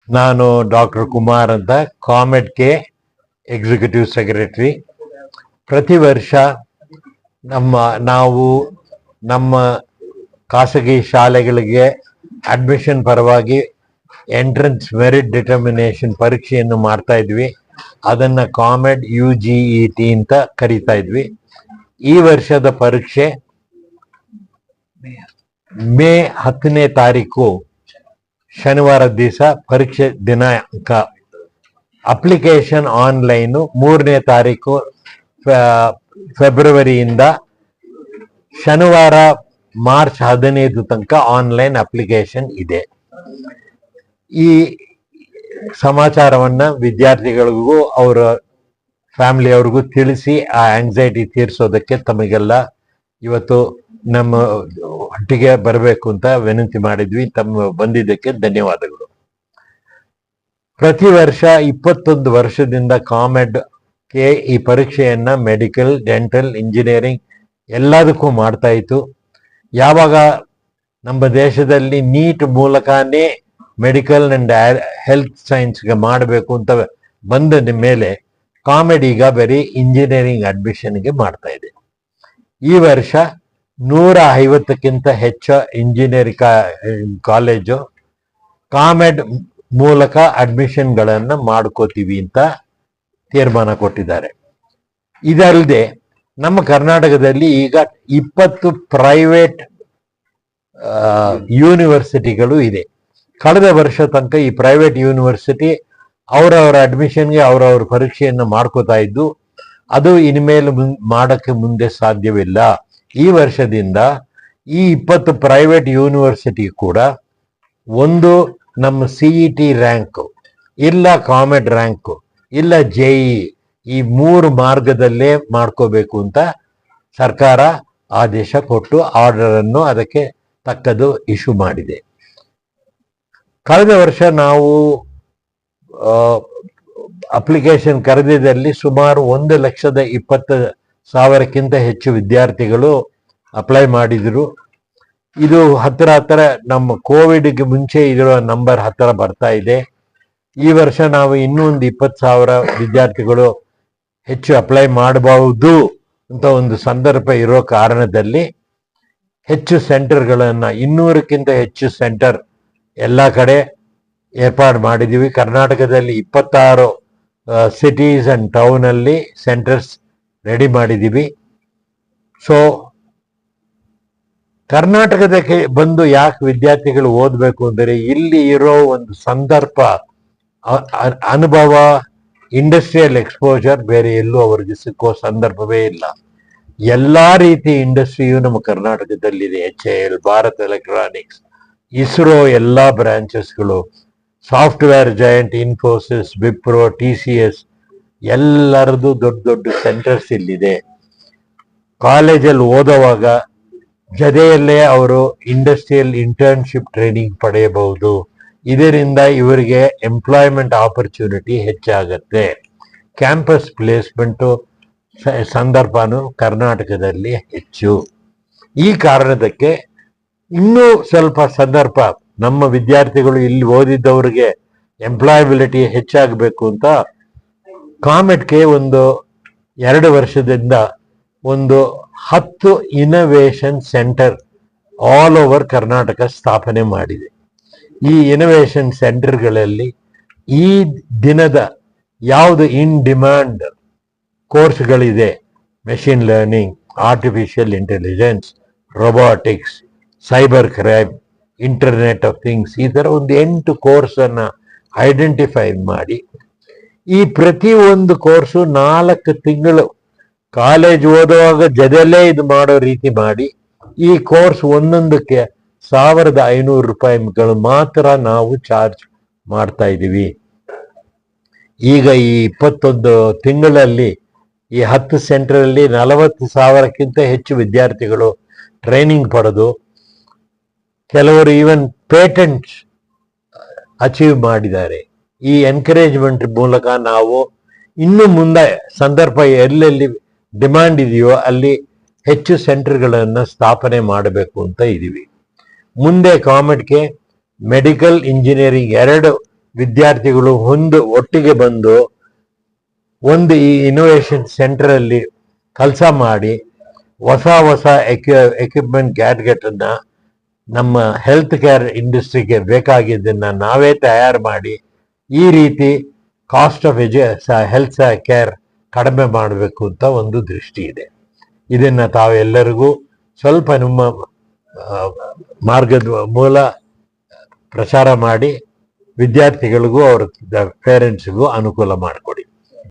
ನಾನು ಡಾಕ್ಟರ್ ಕುಮಾರ್ ಅಂತ ಕಾಮೆಡ್ಗೆ executive secretary. ಪ್ರತಿ ವರ್ಷ ನಾವು ನಮ್ಮ ಖಾಸಗಿ ಶಾಲೆಗಳಿಗೆ ಅಡ್ಮಿಷನ್ ಪರವಾಗಿ ಎಂಟ್ರೆನ್ಸ್ ಮೆರಿಟ್ ಡಿಟರ್ಮಿನೇಷನ್ ಪರೀಕ್ಷೆಯನ್ನು ಮಾಡ್ತಾ ಇದ್ವಿ. ಅದನ್ನ ಕಾಮೆಡ್ UGET ಅಂತ ಕರೀತಾ ಇದ್ವಿ. ಈ ವರ್ಷದ ಪರೀಕ್ಷೆ ಮೇ 10ನೇ ತಾರೀಕು ಶನಿವಾರ ದಿವಸ ಪರೀಕ್ಷೆ ದಿನಾಂಕ. ಅಪ್ಲಿಕೇಶನ್ ಆನ್ಲೈನು 3ನೇ ತಾರೀಕು ಫೆಬ್ರವರಿಯಿಂದ ಶನಿವಾರ ಮಾರ್ಚ್ 15 ತನಕ ಆನ್ಲೈನ್ ಅಪ್ಲಿಕೇಶನ್ ಇದೆ. ಈ ಸಮಾಚಾರವನ್ನ ವಿದ್ಯಾರ್ಥಿಗಳಿಗೂ ಅವರ ಫ್ಯಾಮಿಲಿಯವ್ರಿಗೂ ತಿಳಿಸಿ ಆ ಆಂಗ್ಸೈಟಿ ತೀರಿಸೋದಕ್ಕೆ ತಮಗೆಲ್ಲ ಇವತ್ತು ನಮ್ಮ ಒಟ್ಟಿಗೆ ಬರಬೇಕು ಅಂತ ವಿನಂತಿ ಮಾಡಿದ್ವಿ. ತಮ್ಮ ಬಂದಿದ್ದಕ್ಕೆ ಧನ್ಯವಾದಗಳು. ಪ್ರತಿ ವರ್ಷ 21 ವರ್ಷದಿಂದ ಕಾಮೆಡ್ಗೆ ಈ ಪರೀಕ್ಷೆಯನ್ನ ಮೆಡಿಕಲ್, ಡೆಂಟಲ್, ಇಂಜಿನಿಯರಿಂಗ್ ಎಲ್ಲದಕ್ಕೂ ಮಾಡ್ತಾ ಇತ್ತು. ಯಾವಾಗ ನಮ್ಮ ದೇಶದಲ್ಲಿ ನೀಟ್ ಮೂಲಕನೇ ಮೆಡಿಕಲ್ ಅಂಡ್ ಹೆಲ್ತ್ ಸೈನ್ಸ್ಗೆ ಮಾಡಬೇಕು ಅಂತ ಬಂದ ಮೇಲೆ ಕಾಮೆಡ್ ಈಗ ಬರೀ ಇಂಜಿನಿಯರಿಂಗ್ ಅಡ್ಮಿಷನ್ಗೆ ಮಾಡ್ತಾ ಇದೆ. ಈ ವರ್ಷ 150ಕ್ಕಿಂತ ಹೆಚ್ಚು ಇಂಜಿನಿಯರಿಂಗ್ ಕಾಲೇಜು ಕಾಮೆಡ್ ಮೂಲಕ ಅಡ್ಮಿಷನ್ಗಳನ್ನು ಮಾಡ್ಕೋತೀವಿ ಅಂತ ತೀರ್ಮಾನ ಕೊಟ್ಟಿದ್ದಾರೆ. ಇದಲ್ಲದೆ ನಮ್ಮ ಕರ್ನಾಟಕದಲ್ಲಿ ಈಗ 20 ಪ್ರೈವೇಟ್ ಯೂನಿವರ್ಸಿಟಿಗಳು ಇದೆ. ಕಳೆದ ವರ್ಷ ತನಕ ಈ ಪ್ರೈವೇಟ್ ಯೂನಿವರ್ಸಿಟಿ ಅವರವರ ಅಡ್ಮಿಷನ್ಗೆ ಅವರವ್ರ ಪರೀಕ್ಷೆಯನ್ನು ಮಾಡ್ಕೋತಾ ಇದ್ದು, ಅದು ಇನ್ಮೇಲೆ ಮಾಡಕ್ಕೆ ಮುಂದೆ ಸಾಧ್ಯವಿಲ್ಲ. ಈ ವರ್ಷದಿಂದ ಈ 20 ಪ್ರೈವೇಟ್ ಯೂನಿವರ್ಸಿಟಿ ಕೂಡ ಒಂದು ನಮ್ಮ CET ರ್ಯಾಂಕ್ ಇಲ್ಲ ಕಾಮೆಡ್ ರ್ಯಾಂಕ್ ಇಲ್ಲ JEE ಈ 3 ಮಾರ್ಗದಲ್ಲೇ ಮಾಡ್ಕೋಬೇಕು ಅಂತ ಸರ್ಕಾರ ಆದೇಶ ಕೊಟ್ಟು ಆರ್ಡರ್ ಅನ್ನು ಅದಕ್ಕೆ ತಕ್ಕದು ಇಶ್ಯೂ ಮಾಡಿದೆ. ಕಳೆದ ವರ್ಷ ನಾವು ಅಪ್ಲಿಕೇಶನ್ ಕರೆದಿದ್ದಲ್ಲಿ ಸುಮಾರು 1,20,000ಕ್ಕಿಂತ ಹೆಚ್ಚು ವಿದ್ಯಾರ್ಥಿಗಳು ಅಪ್ಲೈ ಮಾಡಿದ್ರು. ಇದು ಹತ್ತಿರ ನಮ್ಮ ಕೋವಿಡ್ಗೆ ಮುಂಚೆ ಇದರ ನಂಬರ್ ಹತ್ತಿರ ಬರ್ತಾ ಇದೆ. ಈ ವರ್ಷ ನಾವು ಇನ್ನೂ ಒಂದು 20,000 ವಿದ್ಯಾರ್ಥಿಗಳು ಹೆಚ್ಚು ಅಪ್ಲೈ ಮಾಡಬಹುದು ಅಂತ ಒಂದು ಸಂದರ್ಭ ಇರೋ ಕಾರಣದಲ್ಲಿ ಹೆಚ್ಚು ಸೆಂಟರ್ಗಳನ್ನ 200ಕ್ಕಿಂತ ಹೆಚ್ಚು ಸೆಂಟರ್ ಎಲ್ಲ ಕಡೆ ಏರ್ಪಾಡು ಮಾಡಿದ್ದೀವಿ. ಕರ್ನಾಟಕದಲ್ಲಿ 26 ಸಿಟೀಸ್ ಅಂಡ್ ಟೌನ್ ಅಲ್ಲಿ ಸೆಂಟರ್ಸ್ ರೆಡಿ ಮಾಡಿದ್ದೀವಿ. ಸೊ ಕರ್ನಾಟಕದಕ್ಕೆ ಬಂದು ಯಾಕೆ ವಿದ್ಯಾರ್ಥಿಗಳು ಓದಬೇಕು ಅಂದರೆ ಇಲ್ಲಿ ಇರೋ ಒಂದು ಸಂದರ್ಭ, ಅನುಭವ, ಇಂಡಸ್ಟ್ರಿಯಲ್ ಎಕ್ಸ್ಪೋಜರ್ ಬೇರೆ ಎಲ್ಲೂ ಅವರಿಗೆ ಸಿಕ್ಕೋ ಸಂದರ್ಭವೇ ಇಲ್ಲ. ಎಲ್ಲಾ ರೀತಿ ಇಂಡಸ್ಟ್ರಿಯು ನಮ್ಮ ಕರ್ನಾಟಕದಲ್ಲಿದೆ. HAL, ಭಾರತ್ ಎಲೆಕ್ಟ್ರಾನಿಕ್ಸ್, ಇಸ್ರೋ ಎಲ್ಲಾ ಬ್ರಾಂಚಸ್ಗಳು, software giant Infosys, Wipro, TCS ಎಲ್ಲರದು ದೊಡ್ಡ ದೊಡ್ಡ ಸೆಂಟರ್ಸ್ ಇಲ್ಲಿದೆ. ಕಾಲೇಜಲ್ಲಿ ಓದುವಾಗ ಜೊತೆಯಲ್ಲೇ ಅವರು ಇಂಡಸ್ಟ್ರಿಯಲ್ ಇಂಟರ್ನ್ಶಿಪ್ ಟ್ರೈನಿಂಗ್ ಪಡೆಯಬಹುದು. ಇದರಿಂದ ಇವರಿಗೆ ಎಂಪ್ಲಾಯ್ಮೆಂಟ್ ಆಪರ್ಚುನಿಟಿ ಹೆಚ್ಚಾಗತ್ತೆ. ಕ್ಯಾಂಪಸ್ ಪ್ಲೇಸ್ಮೆಂಟು ಸಂದರ್ಭನೂ ಕರ್ನಾಟಕದಲ್ಲಿ ಹೆಚ್ಚು. ಈ ಕಾರಣದಕ್ಕೆ ಇನ್ನೂ ಸ್ವಲ್ಪ ಸಂದರ್ಭ ನಮ್ಮ ವಿದ್ಯಾರ್ಥಿಗಳು ಇಲ್ಲಿ ಓದಿದ್ದವರಿಗೆ ಎಂಪ್ಲಾಯಬಿಲಿಟಿ ಹೆಚ್ಚಾಗಬೇಕು ಅಂತ ಕಾಮೆಡ್ಗೆ ಒಂದು 2 ವರ್ಷದಿಂದ ಒಂದು 10 innovation centre all over Karnataka ಸ್ಥಾಪನೆ ಮಾಡಿದೆ. ಈ ಇನೋವೇಷನ್ ಸೆಂಟರ್ಗಳಲ್ಲಿ ಈ ದಿನದ ಯಾವುದು ಇನ್ ಡಿಮ್ಯಾಂಡ್ ಕೋರ್ಸ್ಗಳಿದೆ, machine learning, artificial intelligence, robotics, cyber crime, internet of things, ಈ ಥರ ಒಂದು 8 ಕೋರ್ಸನ್ನು ಐಡೆಂಟಿಫೈ ಮಾಡಿ ಈ ಪ್ರತಿ ಒಂದು ಕೋರ್ಸು 4 ತಿಂಗಳು ಕಾಲೇಜ್ ಓದುವಾಗ ಜೊತೆಯಲ್ಲೇ ಇದು ಮಾಡೋ ರೀತಿ ಮಾಡಿ ಈ ಕೋರ್ಸ್ ಒಂದೊಂದಕ್ಕೆ $1,500 ಮಾತ್ರ ನಾವು ಚಾರ್ಜ್ ಮಾಡ್ತಾ ಇದ್ದೀವಿ. ಈಗ ಈ 21 ತಿಂಗಳಲ್ಲಿ ಈ 10 ಸೆಂಟರಲ್ಲಿ 40,000ಕ್ಕಿಂತ ಹೆಚ್ಚು ವಿದ್ಯಾರ್ಥಿಗಳು ಟ್ರೈನಿಂಗ್ ಪಡೆದು ಕೆಲವರು ಈವನ್ ಪೇಟೆಂಟ್ಸ್ ಅಚೀವ್ ಮಾಡಿದ್ದಾರೆ. ಈ ಎನ್ಕರೇಜ್ಮೆಂಟ್ ಮೂಲಕ ನಾವು ಇನ್ನು ಮುಂದೆ ಸಂದರ್ಭ ಎಲ್ಲೆಲ್ಲಿ ಡಿಮ್ಯಾಂಡ್ ಇದೆಯೋ ಅಲ್ಲಿ ಹೆಚ್ಚು ಸೆಂಟರ್ಗಳನ್ನು ಸ್ಥಾಪನೆ ಮಾಡಬೇಕು ಅಂತ ಇದ್ದೀವಿ. ಮುಂದೆ ಕಾಮೆಡ್ಗೆ ಮೆಡಿಕಲ್, ಇಂಜಿನಿಯರಿಂಗ್ 2 ವಿದ್ಯಾರ್ಥಿಗಳು ಒಟ್ಟಿಗೆ ಬಂದು ಒಂದು ಈ ಇನೋವೇಷನ್ ಸೆಂಟರ್ ಅಲ್ಲಿ ಕೆಲಸ ಮಾಡಿ ಹೊಸ ಎಕ್ವಿಪ್ಮೆಂಟ್ ಗ್ಯಾಡ್ಗೆಟ್ ಅನ್ನ ನಮ್ಮ ಹೆಲ್ತ್ ಕೇರ್ ಇಂಡಸ್ಟ್ರಿಗೆ ಬೇಕಾಗಿದ್ದನ್ನ ನಾವೇ ತಯಾರು ಮಾಡಿ ಈ ರೀತಿ ಕಾಸ್ಟ್ ಆಫ್ ಹೆಲ್ತ್ ಕೇರ್ ಕಡಿಮೆ ಮಾಡಬೇಕು ಅಂತ ಒಂದು ದೃಷ್ಟಿ ಇದೆ. ಇದನ್ನ ತಾವೆಲ್ಲರಿಗೂ ಸ್ವಲ್ಪ ನಿಮ್ಮ ಮಾರ್ಗದ ಮೂಲ ಪ್ರಚಾರ ಮಾಡಿ ವಿದ್ಯಾರ್ಥಿಗಳಿಗೂ ಅವ್ರ ಪೇರೆಂಟ್ಸ್ಗೂ ಅನುಕೂಲ ಮಾಡಿಕೊಡಿ.